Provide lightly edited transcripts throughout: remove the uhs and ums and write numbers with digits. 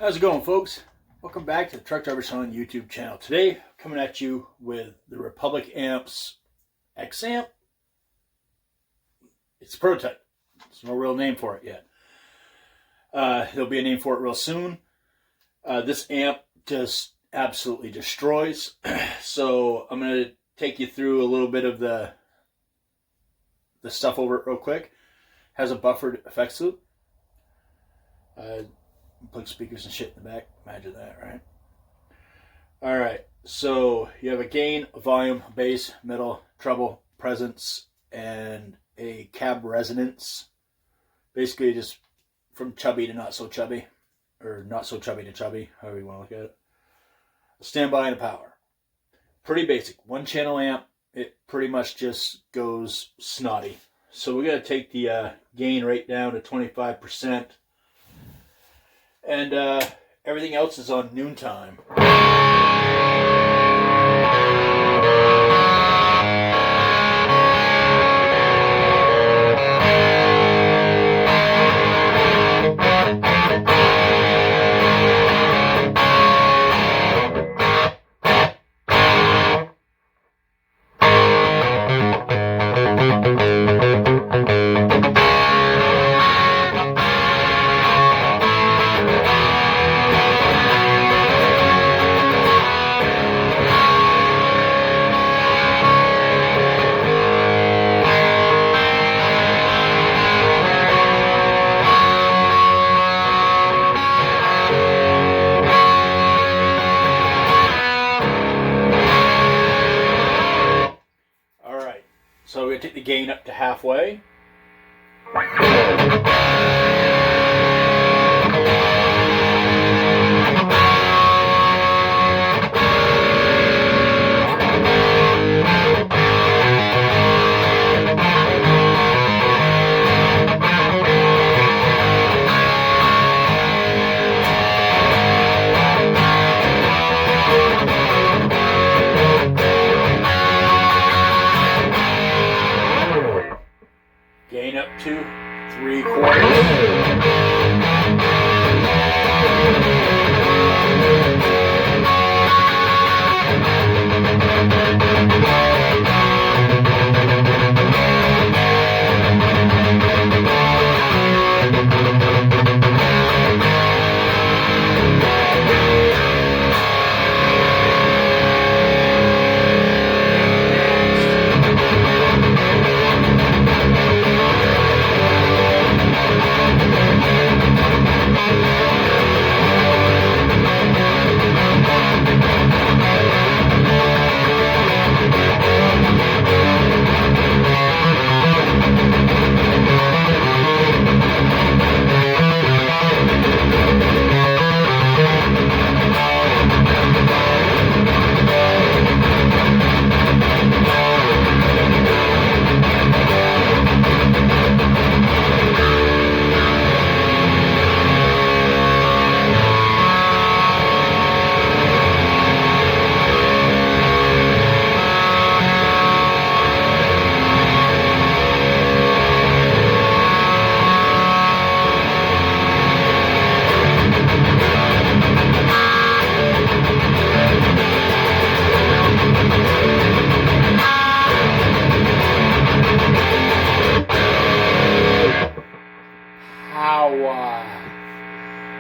How's it going, folks? Welcome back to the Truck Driver Son YouTube channel. Today, coming at you with the Republic Amps X Amp. It's a prototype. There's no real name for it yet. There'll be a name for it real soon. This amp just absolutely destroys. So I'm going to take you through a little bit of the stuff over it real quick. Has a buffered effects loop. Plug speakers and shit in the back. Imagine that, right? Alright, so you have a gain, a volume, a bass, middle, treble, presence, and a cab resonance. Basically just from chubby to not so chubby. Or not so chubby to chubby, however you want to look at it. A standby and a power. Pretty basic. One channel amp. It pretty much just goes snotty. So we're going to take the gain rate down to 25%. And everything else is on noontime. So we're going to take the gain up to halfway. Gain up to 3/4.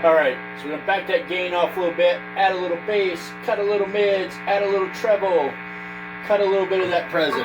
Alright, so we're going to back that gain off a little bit, add a little bass, cut a little mids, add a little treble, cut a little bit of that presence.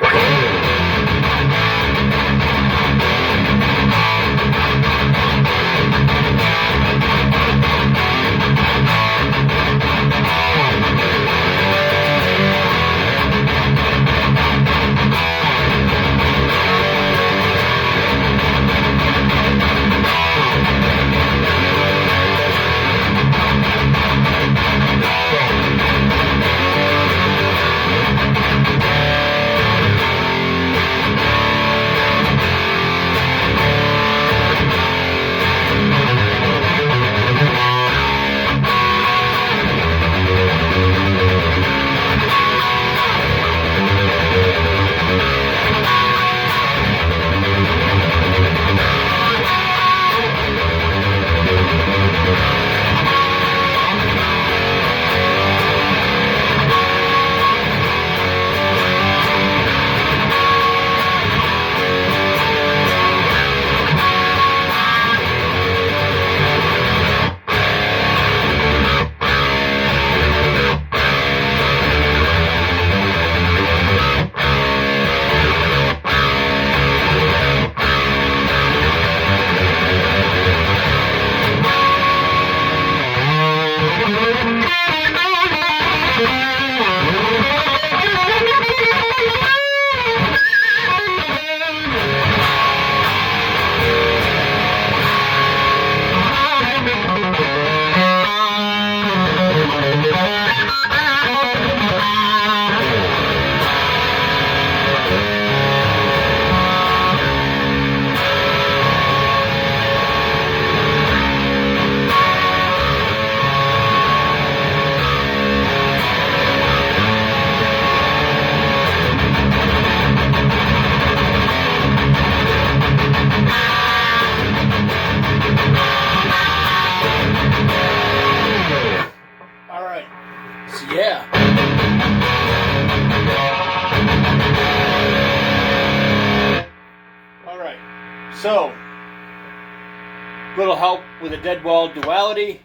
So, little help with the Deadweald Duality.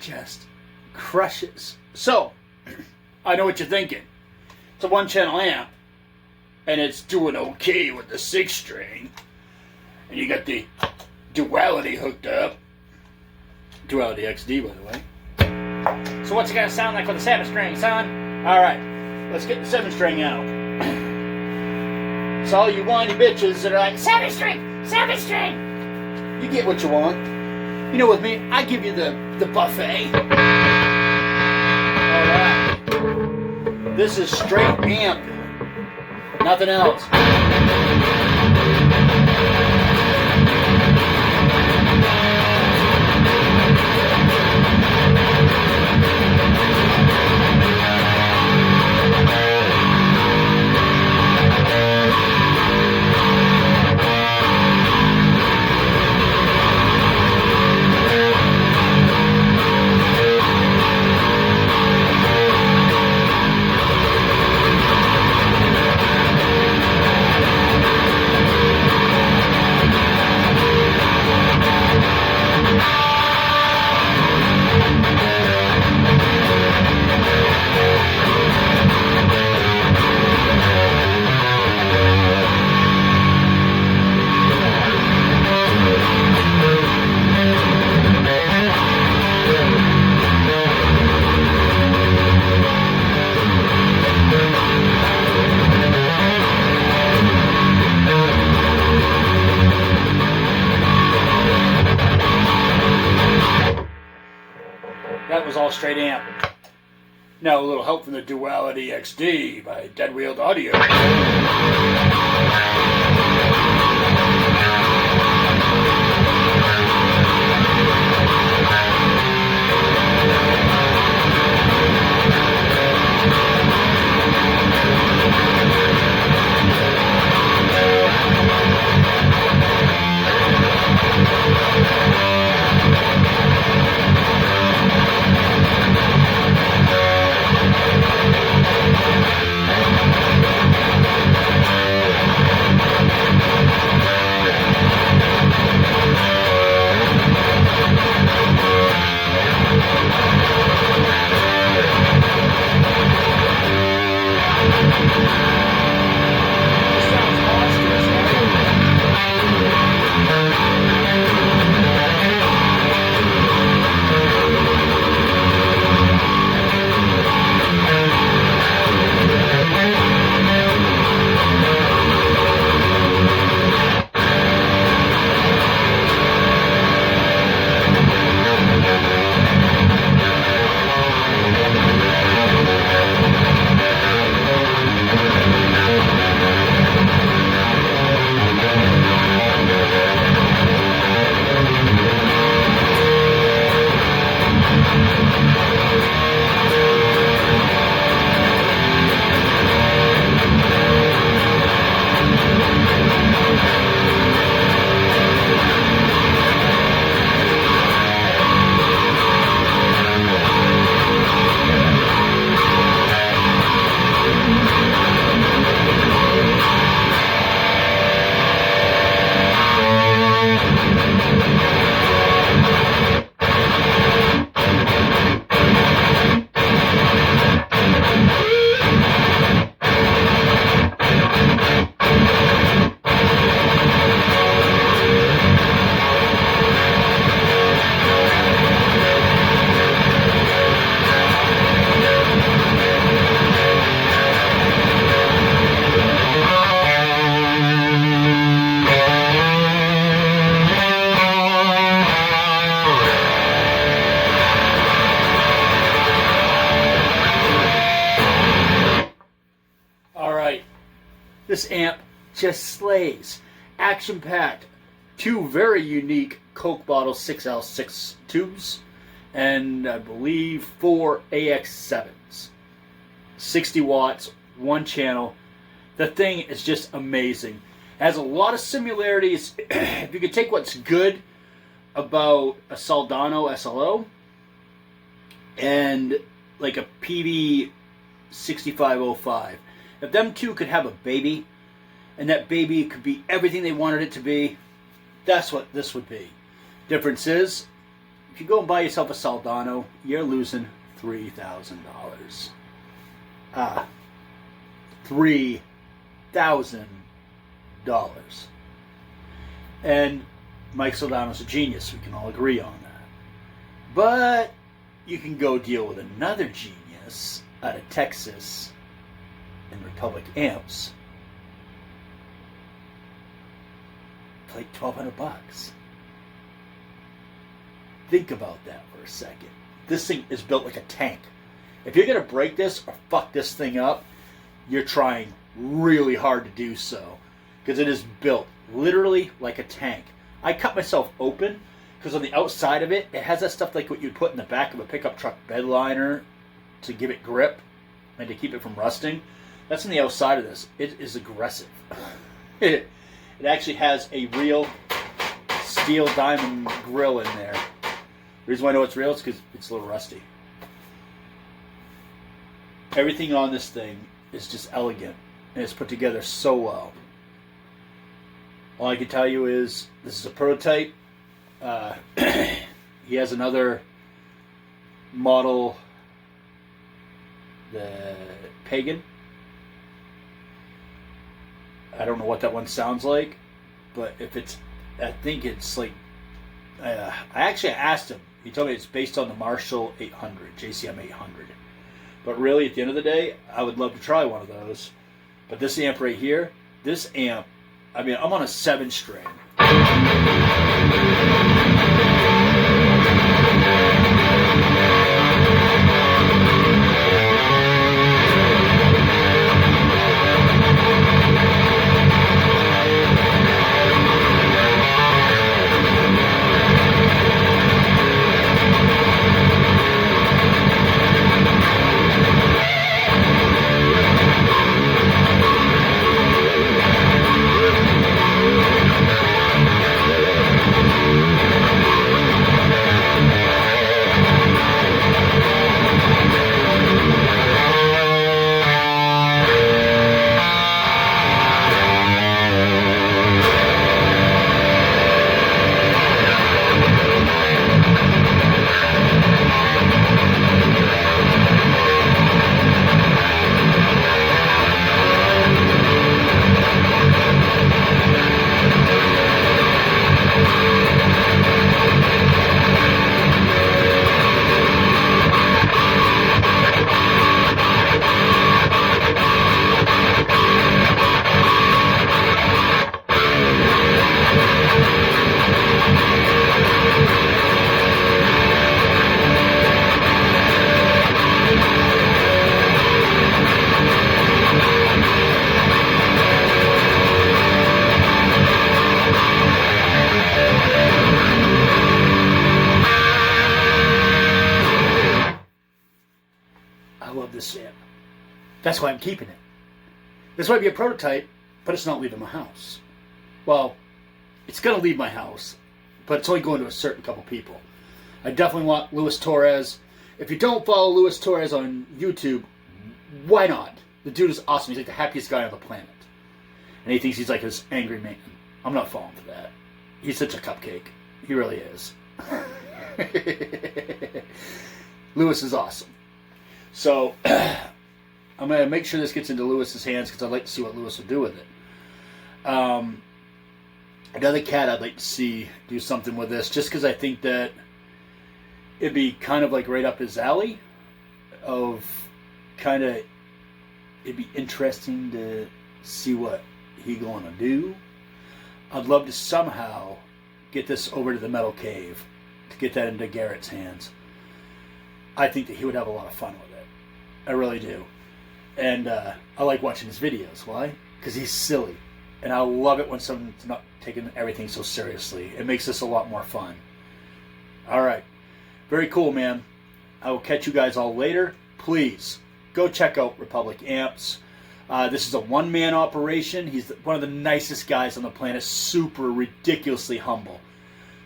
Just crushes. So, I know what you're thinking. It's a 1-channel amp, and it's doing okay with the 6-string, and you got the Duality hooked up. Duality XD, by the way. So what's it gonna sound like with a 7-string, son? Alright, let's get the 7-string out. It's all you whiny bitches that are like, 7-string! 7-string! You get what you want. You know, with me, I give you the buffet. Alright. This is straight amp. Nothing else. That was all straight amp. Now a little help from the Duality XD by Deadweald Audio. This amp just slays. Action-packed. 2 very unique Coke bottle 6L6 tubes. And I believe 4 AX7s. 60 watts, 1 channel. The thing is just amazing. It has a lot of similarities. If you could take what's good about a Soldano SLO and like a PV 6505. If them two could have a baby, and that baby could be everything they wanted it to be, that's what this would be. Difference is, if you go and buy yourself a Soldano, you're losing $3,000. $3,000. And Mike Soldano's a genius. We can all agree on that. But you can go deal with another genius out of Texas in Republic Amps. For like $1,200. Think about that for a second. This thing is built like a tank. If you're going to break this or fuck this thing up, you're trying really hard to do so. Because it is built literally like a tank. I cut myself open because on the outside of it, it has that stuff like what you'd put in the back of a pickup truck bed liner to give it grip and to keep it from rusting. That's on the outside of this. It is aggressive. It actually has a real steel diamond grill in there. The reason why I know it's real is because it's a little rusty. Everything on this thing is just elegant and it's put together so well. All I can tell you is this is a prototype. He has another model, the Pagan. I don't know what that one sounds like, but if it's, I think it's like, I actually asked him. He told me it's based on the Marshall 800, JCM 800. But really, at the end of the day, I would love to try one of those. But this amp right here, this amp, I mean, I'm on a 7-string. I love this amp. That's why I'm keeping it. This might be a prototype, but it's not leaving my house. Well, it's going to leave my house, but it's only going to a certain couple people. I definitely want Luis Torres. If you don't follow Luis Torres on YouTube, why not? The dude is awesome. He's like the happiest guy on the planet. And he thinks he's like this angry man. I'm not falling for that. He's such a cupcake. He really is. Luis is awesome. So, I'm going to make sure this gets into Lewis's hands because I'd like to see what Lewis will do with it. Another cat I'd like to see do something with this just because I think that it'd be kind of like right up his alley of kind of, it'd be interesting to see what he going to do. I'd love to somehow get this over to the Metal Cave to get that into Garrett's hands. I think that he would have a lot of fun with it. I really do. And I like watching his videos. Why? because he's silly. And I love it when someone's not taking everything so seriously. It makes this a lot more fun. All right. Very cool, man. I will catch you guys all later. Please go check out Republic Amps. This is a one-man operation. He's one of the nicest guys on the planet. Super ridiculously humble.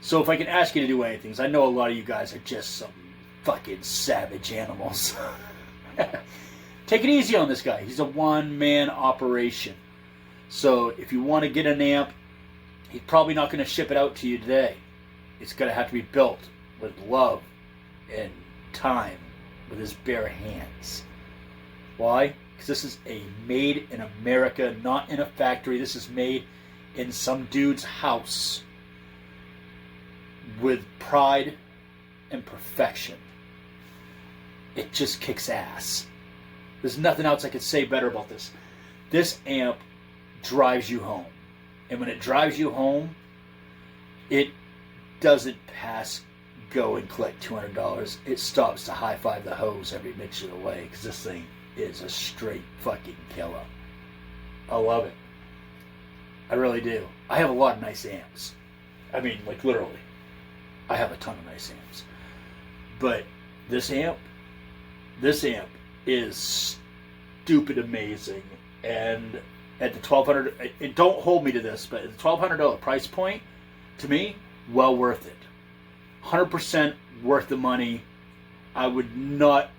So if I can ask you to do anything, 'cause I know a lot of you guys are just some fucking savage animals. Take it easy on this guy. He's a one-man operation. So if you want to get an amp, he's probably not going to ship it out to you today. It's going to have to be built with love and time with his bare hands. Why? Because this is a made in America, not in a factory. This is made in some dude's house with pride and perfection. It just kicks ass. There's nothing else I could say better about this. This amp drives you home. And when it drives you home, it doesn't pass go and collect $200. It stops to high-five the hose every inch of the way, because this thing is a straight fucking killer. I love it. I really do. I have a lot of nice amps. I mean, like literally. I have a ton of nice amps. But this amp is stupid amazing. And at the $1,200, and don't hold me to this, but at the $1,200 price point, to me, well worth it. 100% worth the money. I would not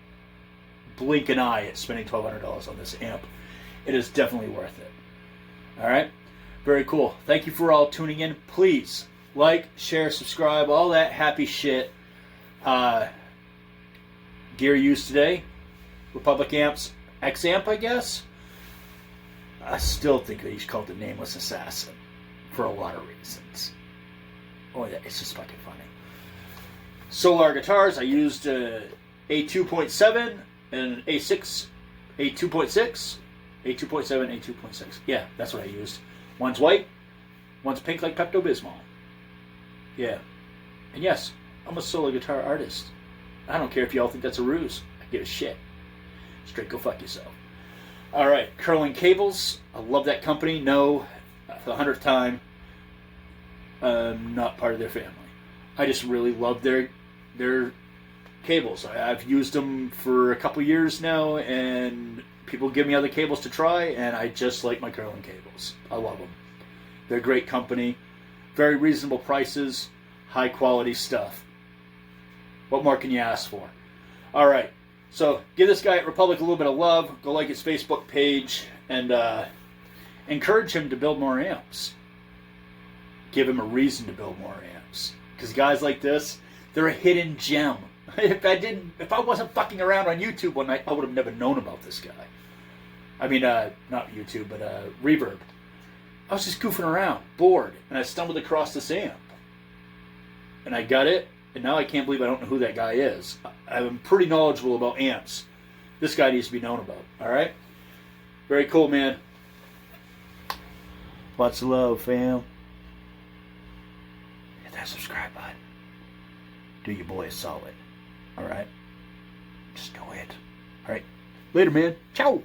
blink an eye at spending $1,200 on this amp. It is definitely worth it. All right? Very cool. Thank you for all tuning in. Please like, share, subscribe, all that happy shit. Gear used today. Republic Amps. X amp, I guess. I still think that he's called the Nameless Assassin for a lot of reasons. Oh, yeah, it's just fucking funny. Solar guitars, I used a 2.7 and A6, A2.6, A2.7, A2.6. Yeah, that's what I used. One's white, one's pink like Pepto-Bismol. Yeah. And yes, I'm a solo guitar artist. I don't care if y'all think that's a ruse. I give a shit. Straight go fuck yourself. All right, Curling Cables. I love that company. No, for the 100th time, not part of their family. I just really love their cables. I've used them for a couple years now, and people give me other cables to try, and I just like my Curling Cables. I love them. They're a great company. Very reasonable prices. High quality stuff. What more can you ask for? All right. So give this guy at Republic a little bit of love. Go like his Facebook page and encourage him to build more amps. Give him a reason to build more amps. Because guys like this, they're a hidden gem. If I wasn't fucking around on YouTube one night, I would have never known about this guy. I mean, not YouTube, but Reverb. I was just goofing around, bored, and I stumbled across this amp. And I got it. And now I can't believe I don't know who that guy is. I'm pretty knowledgeable about amps. This guy needs to be known about. All right? Very cool, man. Lots of love, fam. Hit that subscribe button. Do your boy a solid. All right? Just do it. All right? Later, man. Ciao.